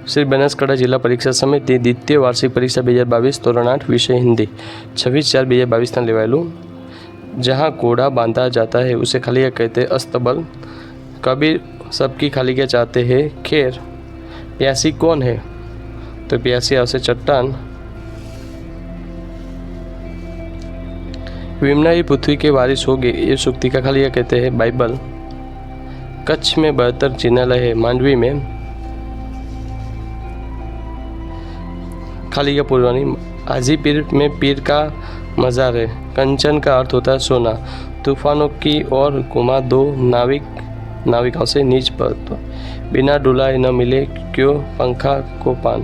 श्री बनासकांठा जिला परीक्षा समिति द्वितीय वार्षिक परीक्षा 2022 ધોરણ 8 विषय हिंदी 26/4/2022 लेवायेलू। जहाँ घोड़ा बांधा जाता है उसे खालिया कहते हैं अस्तबल। कबीर सबकी खालिया चाहते हैं खैर। प्यासी कौन है? तो प्यासी आवश्य चट्टान। विमना ही पृथ्वी के वारिस हो गए ये सूक्ति का खालिया कहते हैं बाइबल। कच्छ में 72 जिनालय है मांडवी में खालिया पुरानी। हाजीपीर में पीर का मज़ार है। कंचन का अर्थ होता है सोना। तूफानों की ओर घुमा दो नाविकों से नीच पर तो बिना डुलाए न मिले क्यों पंखा को पान।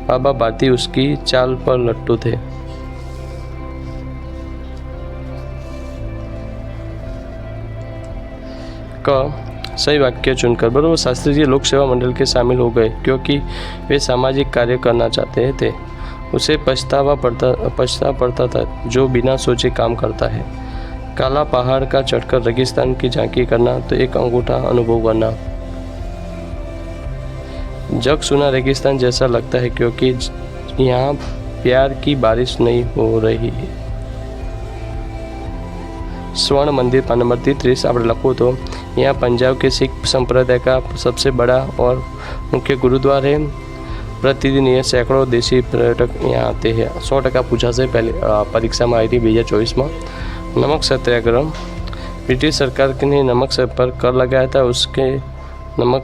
बाबा भारती उसकी चाल पर लट्टू थे। क सही वाक्य चुनकर बराबर शास्त्री जी लोक सेवा मंडल के शामिल हो गए क्योंकि वे सामाजिक कार्य करना चाहते थे। उसे पछतावा पड़ता था जो बिना सोचे काम करता है। काला पहाड़ का चढ़कर रेगिस्तान की झांकी करना तो एक अंगूठा अनुभव करना। जग सुना रेगिस्तान जैसा लगता है क्योंकि यहाँ प्यार की बारिश नहीं हो रही है। स्वर्ण मंदिर पान नंबर 33 आप लखो तो यहाँ पंजाब के सिख संप्रदाय का सबसे बड़ा और मुख्य गुरुद्वारा है। प्रतिदिन ये सैकड़ों देशी पर्यटक यहाँ आते हैं। 100% पूछा से पहले परीक्षा में आई थी 2024 में। नमक सत्याग्रह ब्रिटिश सरकार ने नमक पर कर लगाया था, उसके नमक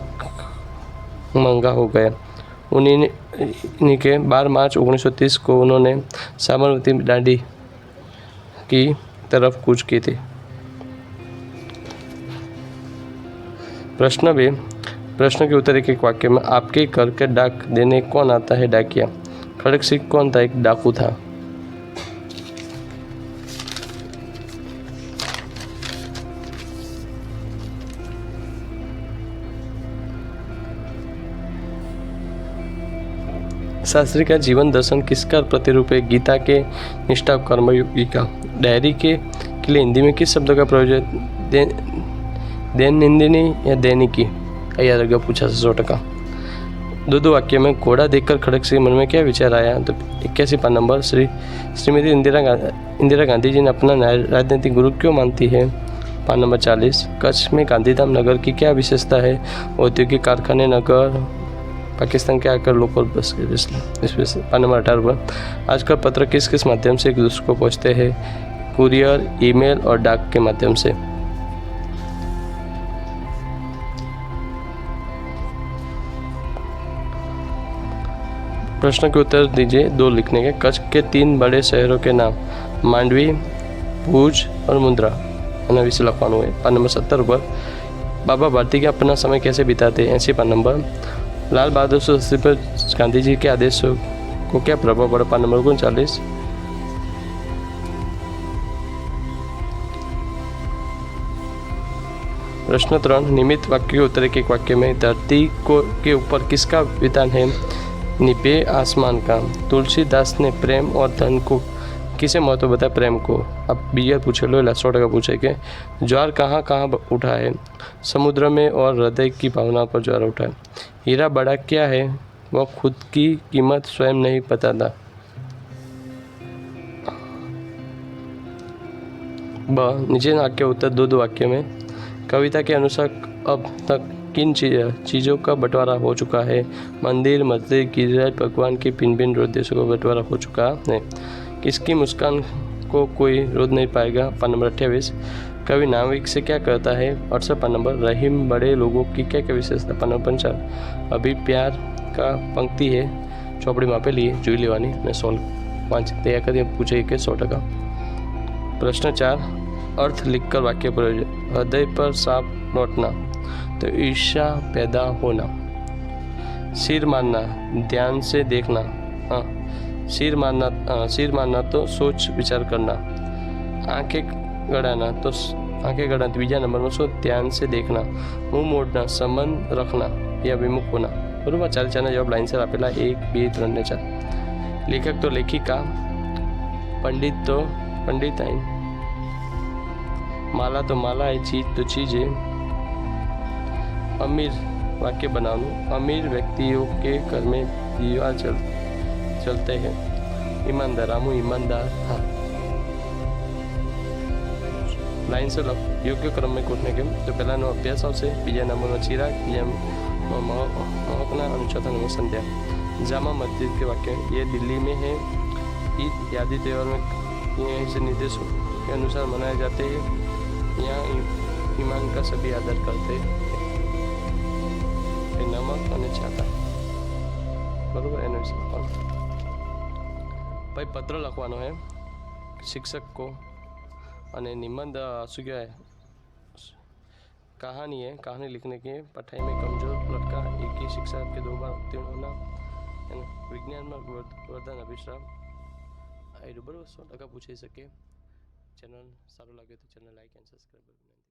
महंगा हो गया। उन्हीं के 12 मार्च 1930 को उन्होंने साबरमती दांडी की तरफ कूच की थी। प्रश्न 2 प्रश्न के उत्तर एक वाक्य में आपके घर के डाक देने कौन आता है? डाकिया। खड़क सिंह कौन था? एक डाकू था। शास्त्री का जीवन दर्शन किसका प्रतिरूप है? गीता के निष्ठा कर्मयोगी का। डायरी के लिए हिंदी में किस शब्द का प्रयोग? दैनंदिनी या दैनिकी? याद रखा पूछा 100%। दो वाक्य में घोड़ा देखकर खड़क सिंह मन में क्या विचार आया? तो 81 पान नंबर श्रीमती इंदिरा गांधी जी ने अपना राजनीतिक गुरु क्यों मानती है? पान नंबर 40। कच्छ में गांधीधाम नगर की क्या विशेषता है? औद्योगिक कारखाने नगर पाकिस्तान के आकर लोकल बस के पान नंबर 18 पर आजकल पत्र किस किस माध्यम से एक दूसरे को पहुँचते हैं? कुरियर, ईमेल और डाक के माध्यम से। प्रश्न के उत्तर दीजिए 2 लिखने के। कच्छ के 3 बड़े शहरों के नाम? मांडवी, भुज और मुंद्रा। विषय लिखवाना है। पान नंबर 70 पर बाबा भारती के अपना समय कैसे बिताते? 80 पान नंबर। लाल बहादुर शास्त्री पर गांधी जी के आदेशों को क्या प्रभाव पड़ा? पान नंबर 39। प्रश्न 3 निमित्त वाक्य के उत्तर एक वाक्य में धरती को के ऊपर किसका विधान है? निपे आसमान का। तुलसीदास ने प्रेम और धन को किसे महत्व बताया? प्रेम को। अब बीयर पूछे लो 100% पूछे के ज्वार कहाँ कहाँ उठा है? समुद्र में और हृदय की भावना पर ज्वार उठा है। हीरा बड़ा क्या है? वह खुद की कीमत स्वयं नहीं बताता। ब नीचे वाक्य उत्तर 2 वाक्य में कविता के अनुसार अब तक किन चीज़ों का बंटवारा हो चुका है? मंदिर, मस्जिद, गिरिराज, भगवान के भिन्न रोध देशों का बंटवारा हो चुका है। किसकी मुस्कान को कोई रोध नहीं पाएगा? पान नंबर 28। कवि नाविक से क्या कहता है? 68 पान नंबर। रहीम बड़े लोगों की क्या क्या विशेषता? पान नंबर 55। अभी प्यार का पंक्ति है चौपड़ी मापे लिए जुई लेवानी ने सॉल्व 5 तैयार कर पूछे के 100%। प्रश्न 4 अर्थ लिखकर वाक्य प्रयोग। हृदय पर सांप लौटना तो ईर्ष्या पैदा होना। सिर मारना ध्यान से देखना। सिर मारना तो सोच विचार करना। आंखें गड़ाना बीजा नंबर में सो ध्यान से देखना। मुंह मोड़ना संबंध रखना या विमुख होना। बराबर 4 जवाब लाइन से आपेला 1, 2, 3 ने 4। लेखक तो लेखिका, पंडित तो पंडिताइन, माला तो माला है, चीज तो चीज है, अमीर वाक्य बनाओ। अमीर व्यक्तियों के घर में दिया चलते हैं। ईमानदार, रामू ईमानदार था। लाइन से योग्य क्रम में कूटने के तो पहला नो अभ्यास आवशे, बीजा नंबर में चिराग, तीजा महकना और चौथा नंबर संध्या। जामा मस्जिद के वाक्य ये दिल्ली में है। ईद यादी त्यौहार में से निर्देशों के अनुसार मनाए जाते हैं। यहाँ ईमान का सभी आदर करते हैं। नमक और छाता बराबर एना विषे भाई पत्र लखवानो है शिक्षक को। અને નિબંધ શું કહેવાય कहानी है। कहानी लिखने की है। पढ़ाई में कमजोर लड़का एक ही शिक्षा के 2 बार उत्तीर्ण होना है ना। विज्ञान में वर्धन अभिश्राम आई बराबर 100% पूछी सके। चैनल सारू लगे तो चैनल लाइक एंड सब्सक्राइब करना।